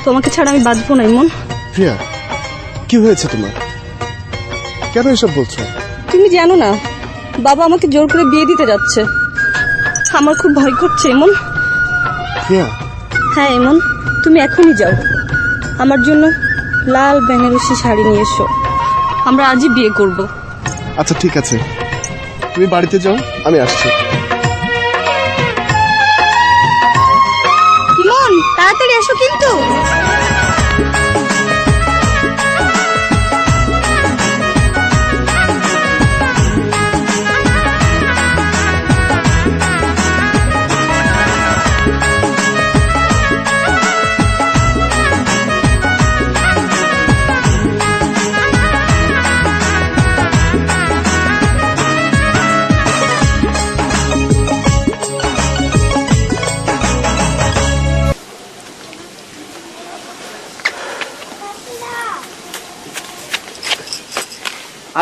তোমাকে ছাড়া আমি বাঁচবো না ইমন। প্রিয়া, কি হয়েছে তোমার? কেন এসব বলছো? তুমি জানো না বাবা আমাকে জোর করে বিয়ে দিতে যাচ্ছে। আমার খুব ভয় করছে ইমন। প্রিয়া, হ্যাঁ ইমন, তুমি এখনই যাও, আমার জন্য লাল বেনারসি শাড়ি নিয়ে এসো। আমরা আজই বিয়ে করব। আচ্ছা ঠিক আছে, তুমি বাড়িতে যাও, আমি আসছি। ইমন তাড়াতাড়ি এসো কিন্তু।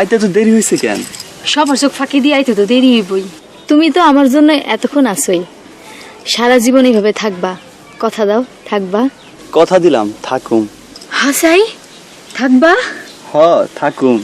আইতে তো দেরি হয়েছে কেন? সবার চোখ ফাঁকি দিয়ে আইতে তো দেরি হইবই। তুমি তো আমার জন্য এতক্ষণ আসোই, সারা জীবন এইভাবে থাকবা, কথা দাও থাকবা। কথা দিলাম থাকুম। হাসাই থাকবা? হ থাকুম।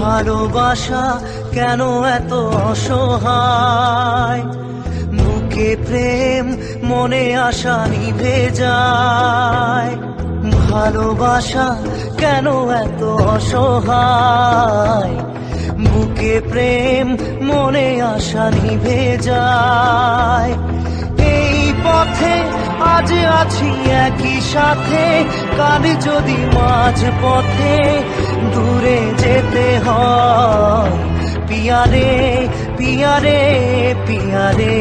ভালোবাসা কেন এত অসহায়, বুকে প্রেম মনে আশা নিভে যায়। ভালোবাসা কেন এত অসহায়, বুকে প্রেম মনে আশা নিভে যায়। এই পথে আজ আছি একই সাথে, কাল যদি মাঝ পথে দূরে যেতে হয়। পিয়ারে পিয়ারে পিয়ারে,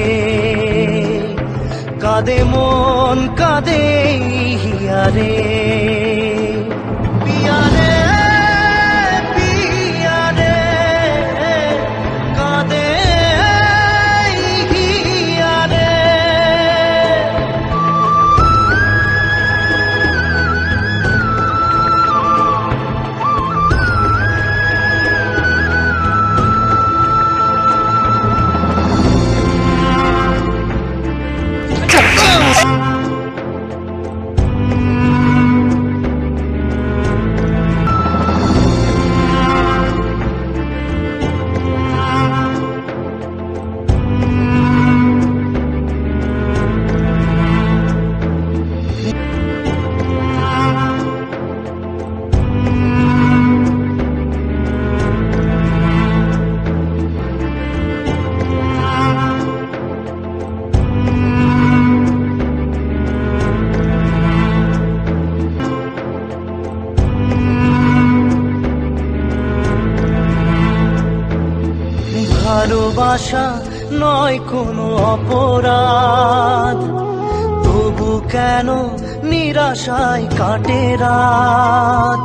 কাঁদে মন কাঁদে হিয়ারে। পিয়ারে পিয়ারে কাঁদে হিয়ারে। ভালোবাসা নয় কোনো অপরাধ, তবু কেন নিরাশায় কাটে রাত।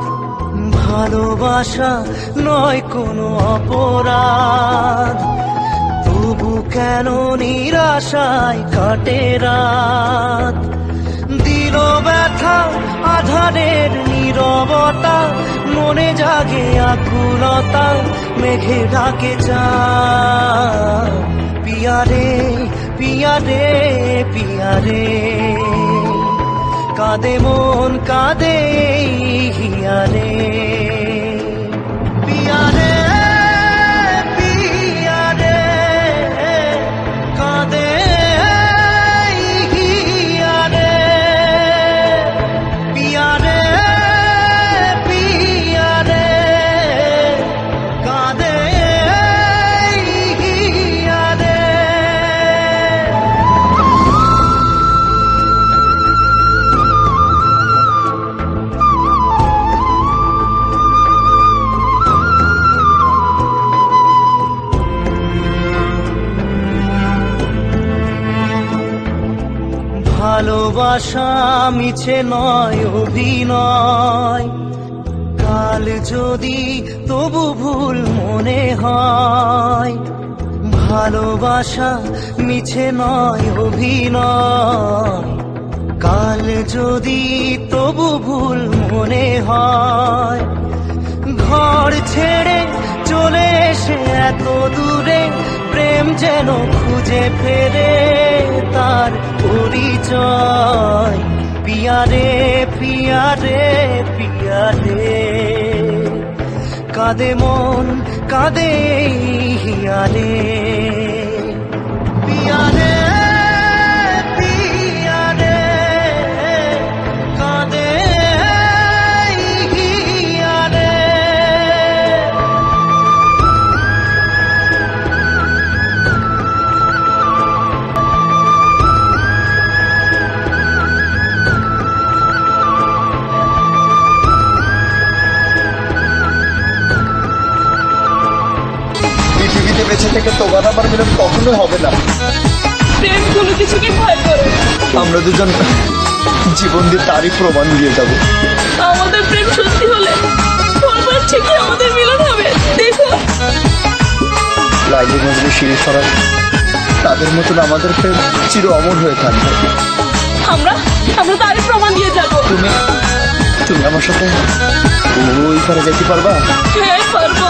ভালোবাসা নয় কোনো অপরাধ, তবু কেন নিরাশায় কাটে রাত। দিল ব্যথা আধারের নীরবতা, কথা মনে জাগে আকুলতা মেঘে ডাকে চাঁদ পিয়ারে পিয়ারে পিয়ারে কাঁদে মন কাঁদে হিয়ারে পিয়ারে পিয়ারে কাঁদে হিয়ারে পিয়ারে পিয়ারে কাঁদে হিয়ারে ভালোবাসা মিছে নয় অভিনয় কাল যদি তবু ভুল মনে হয় ভালোবাসা মিছে নয় অভিনয় কাল যদি তবু ভুল মনে হয় ঘর ছেড়ে চলে এসে এত দূরে প্রেম যেন খুঁজে ফেরে তার পরিচয় পিয়ারে পিয়ারে পিয়ারে কাঁদে মন কাঁদে হিয়ারে পিয়ারে পিয়ারে কাঁদে হিয়ারে পৃথিবীতে বেঁচে থেকে তোমার আমার মিলন কখনোই হবে না। প্রেম কোনো কিছুকে ভয় করে না। আমরা দুজন জীবন দিয়ে তারই প্রমাণ দিয়ে যাব। আমাদের প্রেম সত্যি হলে পরবার ঠিকই আমাদের মিলন হবে। দেখো লাইলি মজনু শিরিফ ফরাজ তাদের মতন আমাদের প্রেম চির অমর হয়ে থাকবে। আমরা তারই প্রমাণ দিয়ে যাবো। তুমি আমার সাথে ওই পারে যেতে পারবা? হ্যাঁ পারবো।